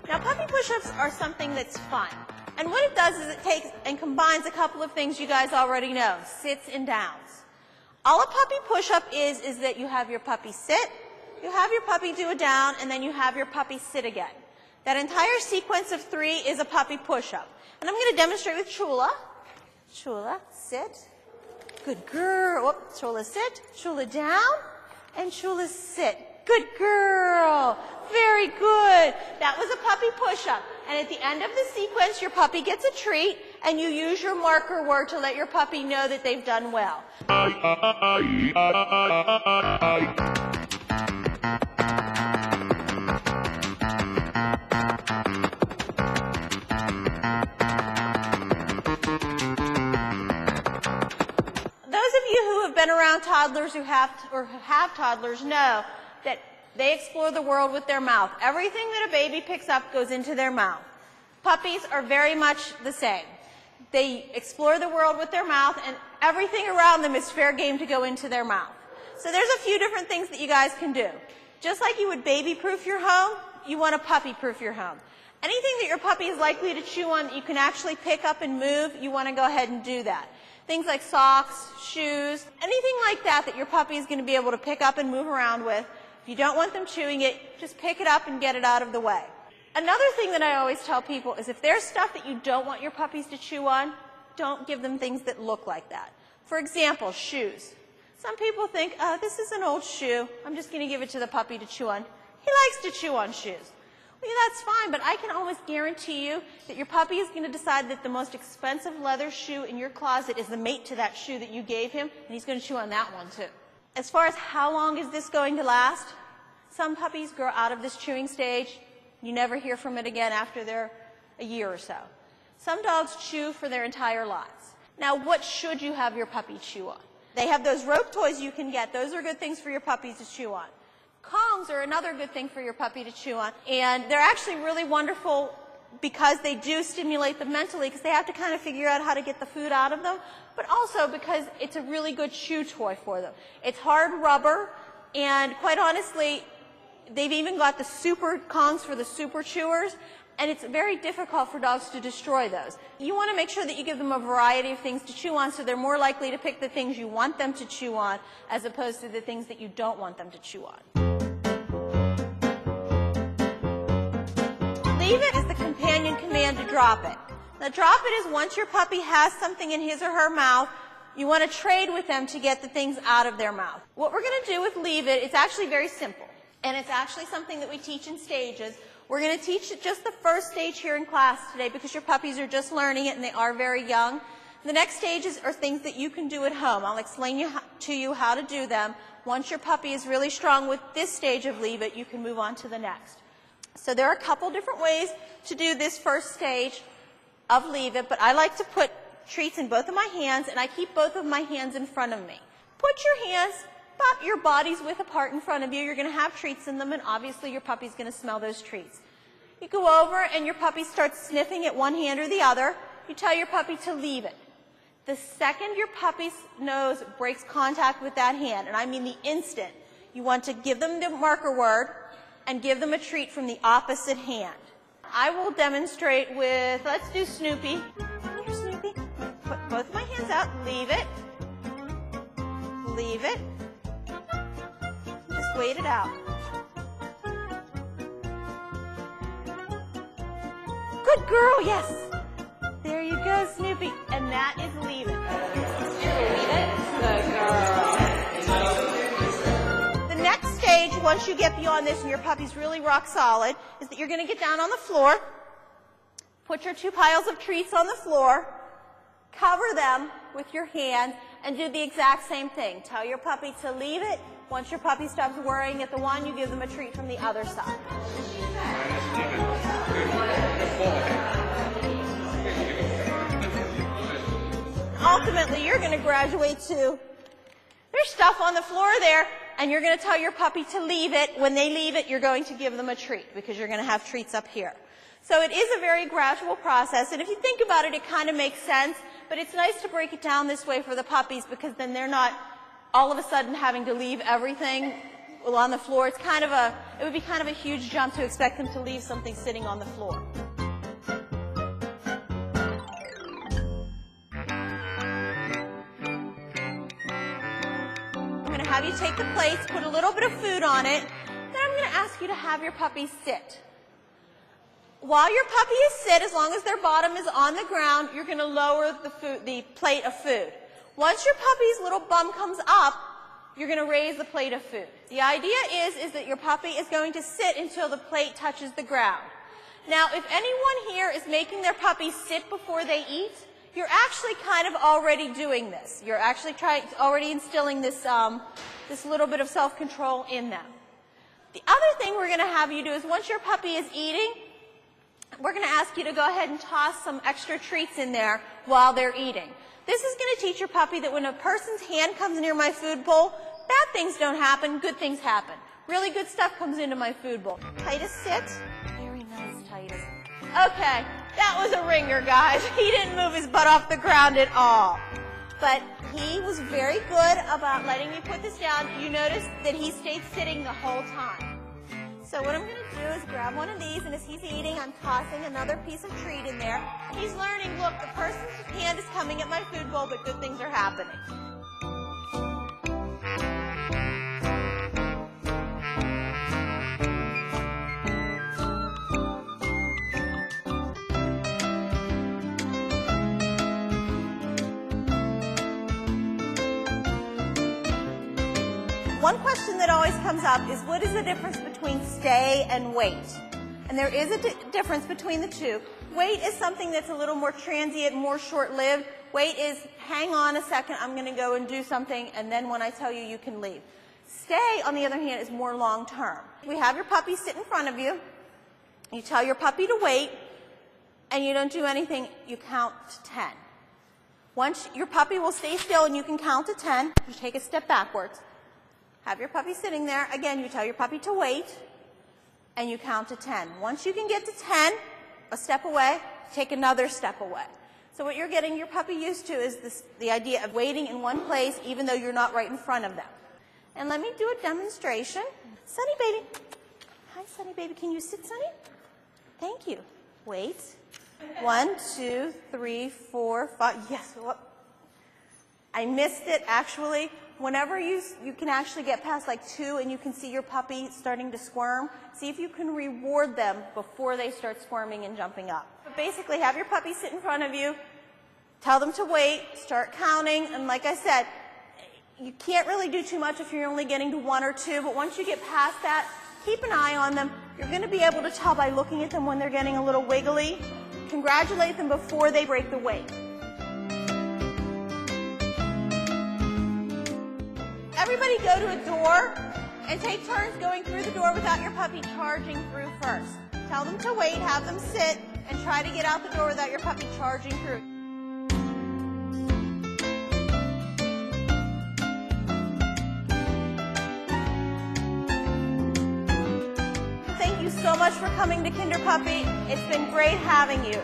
Now, puppy push-ups are something that's fun. And what it does is it takes and combines a couple of things you guys already know, sits and downs. All a puppy push-up is that you have your puppy sit, you have your puppy do a down, and then you have your puppy sit again. That entire sequence of 3 is a puppy push-up. And I'm going to demonstrate with Chula. Chula, sit. Good girl. Whoop, Chula, sit. Chula, down. And Chula, sit. Good girl. Very good. That was a puppy push-up. And at the end of the sequence, your puppy gets a treat, and you use your marker word to let your puppy know that they've done well. Been around toddlers who have toddlers know that they explore the world with their mouth. Everything that a baby picks up goes into their mouth. Puppies are very much the same. They explore the world with their mouth, and everything around them is fair game to go into their mouth. So there's a few different things that you guys can do. Just like you would baby-proof your home, you want to puppy-proof your home. Anything that your puppy is likely to chew on that you can actually pick up and move, you want to go ahead and do that. Things like socks, shoes, anything like that that your puppy is going to be able to pick up and move around with. If you don't want them chewing it, just pick it up and get it out of the way. Another thing that I always tell people is if there's stuff that you don't want your puppies to chew on, don't give them things that look like that. For example, shoes. Some people think, oh, this is an old shoe. I'm just going to give it to the puppy to chew on. He likes to chew on shoes. Well, that's fine, but I can almost guarantee you that your puppy is going to decide that the most expensive leather shoe in your closet is the mate to that shoe that you gave him, and he's going to chew on that one too. As far as how long is this going to last, some puppies grow out of this chewing stage. You never hear from it again after they're a year or so. Some dogs chew for their entire lives. Now, what should you have your puppy chew on? They have those rope toys you can get. Those are good things for your puppies to chew on. Kongs are another good thing for your puppy to chew on. And they're actually really wonderful because they do stimulate them mentally, because they have to kind of figure out how to get the food out of them, but also because it's a really good chew toy for them. It's hard rubber, and quite honestly, they've even got the super Kongs for the super chewers, and it's very difficult for dogs to destroy those. You want to make sure that you give them a variety of things to chew on so they're more likely to pick the things you want them to chew on as opposed to the things that you don't want them to chew on. Leave it is the companion command to drop it. Now, drop it is once your puppy has something in his or her mouth, you want to trade with them to get the things out of their mouth. What we're going to do with leave it, it's actually very simple. And it's actually something that we teach in stages. We're going to teach just the first stage here in class today because your puppies are just learning it and they are very young. The next stages are things that you can do at home. I'll explain to you how to do them. Once your puppy is really strong with this stage of leave it, you can move on to the next. So there are a couple different ways to do this first stage of leave it, but I like to put treats in both of my hands, and I keep both of my hands in front of me. Put your hands about your body's width apart in front of you. You're going to have treats in them, and obviously your puppy's going to smell those treats. You go over, and your puppy starts sniffing at one hand or the other. You tell your puppy to leave it. The second your puppy's nose breaks contact with that hand, and I mean the instant, you want to give them the marker word and give them a treat from the opposite hand. I will demonstrate with, let's do Snoopy. Here, Snoopy. Put both of my hands out. Leave it. Leave it. Just wait it out. Good girl, yes. There you go, Snoopy. And that is leave it. Leave it. Good girl. The next stage, once you get beyond this and your puppy's really rock solid, is that you're going to get down on the floor, put your two piles of treats on the floor, cover them with your hand, and do the exact same thing. Tell your puppy to leave it. Once your puppy stops worrying at the one, you give them a treat from the other side. Ultimately, you're going to graduate to, there's stuff on the floor there, and you're going to tell your puppy to leave it. When they leave it, you're going to give them a treat because you're going to have treats up here. So it is a very gradual process, and if you think about it, it kind of makes sense but it's nice to break it down this way for the puppies because then they're not all of a sudden having to leave everything on the floor. It would be kind of a huge jump to expect them to leave something sitting on the floor. I'm going to have you take the plates, put a little bit of food on it, then I'm going to ask you to have your puppy sit. While your puppy is sit, as long as their bottom is on the ground, you're going to lower the plate of food. Once your puppy's little bum comes up, you're going to raise the plate of food. The idea is that your puppy is going to sit until the plate touches the ground. Now, if anyone here is making their puppy sit before they eat, you're actually kind of already doing this. You're actually already instilling this little bit of self-control in them. The other thing we're going to have you do is once your puppy is eating, we're going to ask you to go ahead and toss some extra treats in there while they're eating. This is going to teach your puppy that when a person's hand comes near my food bowl, bad things don't happen, good things happen. Really good stuff comes into my food bowl. Titus, sit. Very nice, Titus. Okay, that was a ringer, guys. He didn't move his butt off the ground at all. But he was very good about letting me put this down. You notice that he stayed sitting the whole time. So what I'm going to do is grab one of these, and as he's eating, I'm tossing another piece of treat in there. He's learning, look, the person's hand is coming at my food bowl, but good things are happening. One question that always comes up is what is the difference between stay and wait? And there is a difference between the two. Wait is something that's a little more transient, more short-lived. Wait is hang on a second, I'm going to go and do something, and then when I tell you, you can leave. Stay, on the other hand, is more long-term. We have your puppy sit in front of you. You tell your puppy to wait, and you don't do anything. You count to 10. Once your puppy will stay still and you can count to 10, you take a step backwards. Have your puppy sitting there. Again, you tell your puppy to wait, and you count to 10. Once you can get to 10, a step away, take another step away. So what you're getting your puppy used to is the idea of waiting in one place even though you're not right in front of them. And let me do a demonstration. Sunny baby. Hi, Sunny baby. Can you sit, Sunny? Thank you. Wait. 1, 2, 3, 4, 5. Yes. I missed it, actually. Whenever you can actually get past like 2 and you can see your puppy starting to squirm, see if you can reward them before they start squirming and jumping up. But basically, have your puppy sit in front of you, tell them to wait, start counting, and like I said, you can't really do too much if you're only getting to 1 or 2, but once you get past that, keep an eye on them. You're going to be able to tell by looking at them when they're getting a little wiggly. Congratulate them before they break the wait. Everybody go to a door and take turns going through the door without your puppy charging through first. Tell them to wait, have them sit, and try to get out the door without your puppy charging through. Thank you so much for coming to Kinderpuppy. It's been great having you.